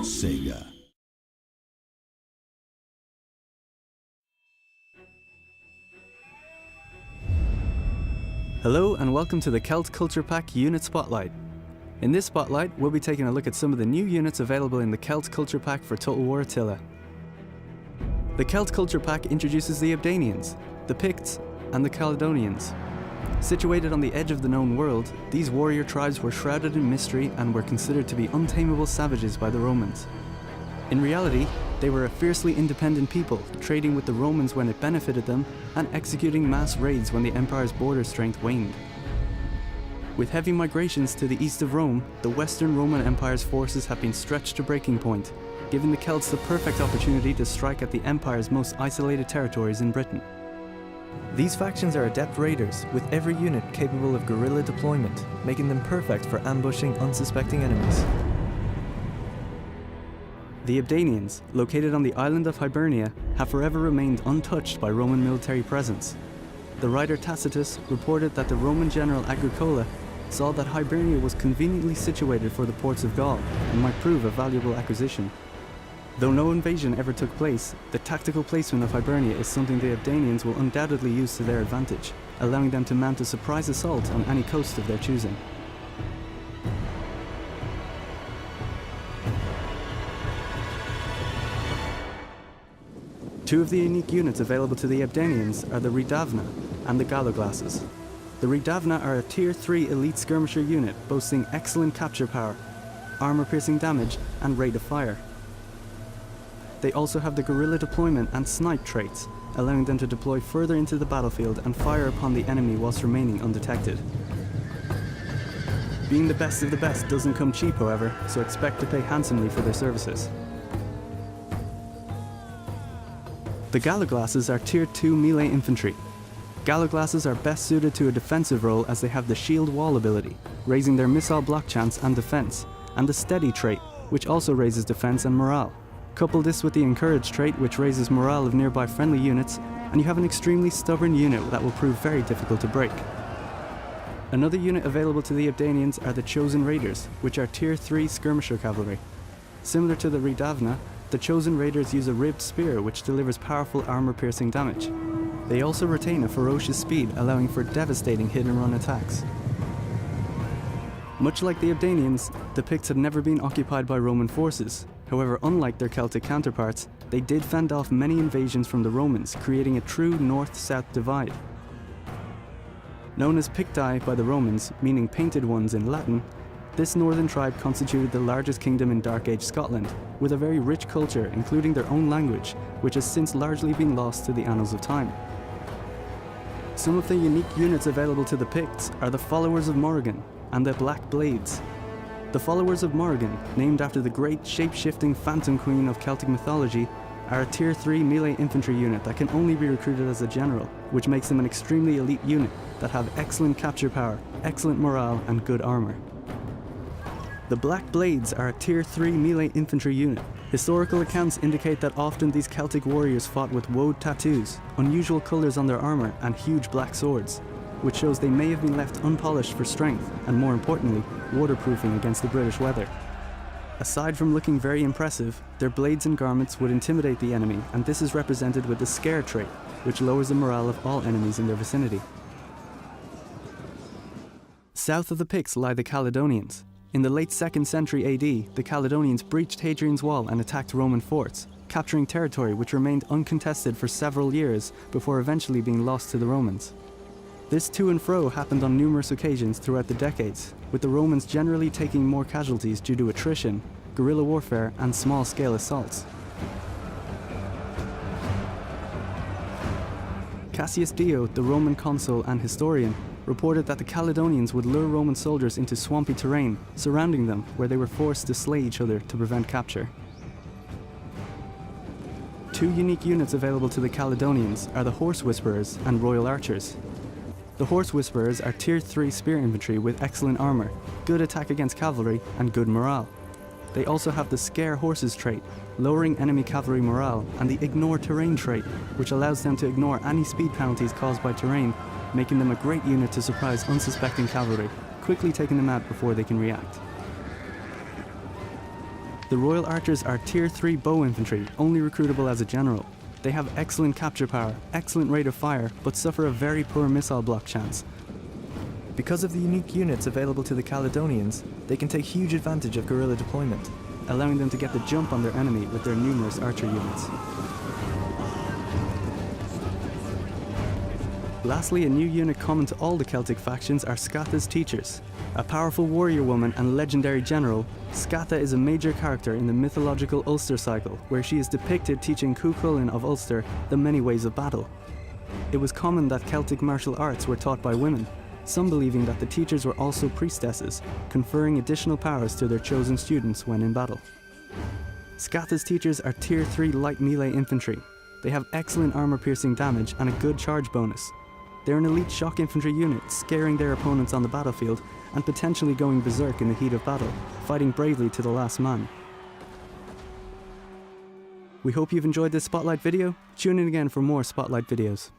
Sega. Hello and welcome to the Celt Culture Pack Unit Spotlight. In this spotlight, we'll be taking a look at some of the new units available in the Celt Culture Pack for Total War Attila. The Celt Culture Pack introduces the Abdanians, the Picts, and the Caledonians. Situated on the edge of the known world, these warrior tribes were shrouded in mystery and were considered to be untamable savages by the Romans. In reality, they were a fiercely independent people, trading with the Romans when it benefited them and executing mass raids when the empire's border strength waned. With heavy migrations to the east of Rome, the Western Roman Empire's forces have been stretched to breaking point, giving the Celts the perfect opportunity to strike at the Empire's most isolated territories in Britain. These factions are adept raiders, with every unit capable of guerrilla deployment, making them perfect for ambushing unsuspecting enemies. The Abdanians, located on the island of Hibernia, have forever remained untouched by Roman military presence. The writer Tacitus reported that the Roman general Agricola saw that Hibernia was conveniently situated for the ports of Gaul and might prove a valuable acquisition. Though no invasion ever took place, the tactical placement of Hibernia is something the Abdanians will undoubtedly use to their advantage, allowing them to mount a surprise assault on any coast of their choosing. Two of the unique units available to the Abdanians are the Ridavna and the Galloglasses. The Ridavna are a Tier 3 elite skirmisher unit boasting excellent capture power, armor-piercing damage, and rate of fire. They also have the guerrilla deployment and snipe traits, allowing them to deploy further into the battlefield and fire upon the enemy whilst remaining undetected. Being the best of the best doesn't come cheap, however, so expect to pay handsomely for their services. The Galloglasses are Tier 2 melee infantry. Galloglasses are best suited to a defensive role as they have the shield wall ability, raising their missile block chance and defense, and the steady trait, which also raises defense and morale. Couple this with the encourage trait, which raises morale of nearby friendly units, and you have an extremely stubborn unit that will prove very difficult to break. Another unit available to the Abdanians are the Chosen Raiders, which are Tier 3 skirmisher cavalry. Similar to the Ridavna, the Chosen Raiders use a ribbed spear which delivers powerful armor-piercing damage. They also retain a ferocious speed, allowing for devastating hit-and-run attacks. Much like the Abdanians, the Picts have never been occupied by Roman forces. However, unlike their Celtic counterparts, they did fend off many invasions from the Romans, creating a true north-south divide. Known as Picti by the Romans, meaning painted ones in Latin, this northern tribe constituted the largest kingdom in Dark Age Scotland, with a very rich culture, including their own language, which has since largely been lost to the annals of time. Some of the unique units available to the Picts are the Followers of Morrigan and the Black Blades. The Followers of Morrigan, named after the great shape-shifting Phantom Queen of Celtic mythology, are a Tier 3 melee infantry unit that can only be recruited as a general, which makes them an extremely elite unit that have excellent capture power, excellent morale, and good armor. The Black Blades are a Tier 3 melee infantry unit. Historical accounts indicate that often these Celtic warriors fought with woad tattoos, unusual colours on their armour, and huge black swords, which shows they may have been left unpolished for strength, and more importantly, waterproofing against the British weather. Aside from looking very impressive, their blades and garments would intimidate the enemy, and this is represented with the Scare trait, which lowers the morale of all enemies in their vicinity. South of the Picts lie the Caledonians. In the late 2nd century AD, the Caledonians breached Hadrian's Wall and attacked Roman forts, capturing territory which remained uncontested for several years before eventually being lost to the Romans. This to and fro happened on numerous occasions throughout the decades, with the Romans generally taking more casualties due to attrition, guerrilla warfare, and small-scale assaults. Cassius Dio, the Roman consul and historian, reported that the Caledonians would lure Roman soldiers into swampy terrain, surrounding them, where they were forced to slay each other to prevent capture. Two unique units available to the Caledonians are the Horse Whisperers and Royal Archers. The Horse Whisperers are Tier 3 spear infantry with excellent armor, good attack against cavalry, and good morale. They also have the Scare Horses trait, lowering enemy cavalry morale, and the Ignore Terrain trait, which allows them to ignore any speed penalties caused by terrain, making them a great unit to surprise unsuspecting cavalry, quickly taking them out before they can react. The Royal Archers are Tier 3 bow infantry, only recruitable as a general. They have excellent capture power, excellent rate of fire, but suffer a very poor missile block chance. Because of the unique units available to the Caledonians, they can take huge advantage of guerrilla deployment, allowing them to get the jump on their enemy with their numerous archer units. Lastly, a new unit common to all the Celtic factions are Scatha's Teachers. A powerful warrior woman and legendary general, Scatha is a major character in the mythological Ulster cycle, where she is depicted teaching Cuchulainn of Ulster the many ways of battle. It was common that Celtic martial arts were taught by women, some believing that the teachers were also priestesses, conferring additional powers to their chosen students when in battle. Scatha's Teachers are Tier 3 light melee infantry. They have excellent armor-piercing damage and a good charge bonus. They're an elite shock infantry unit, scaring their opponents on the battlefield and potentially going berserk in the heat of battle, fighting bravely to the last man. We hope you've enjoyed this Spotlight video. Tune in again for more Spotlight videos.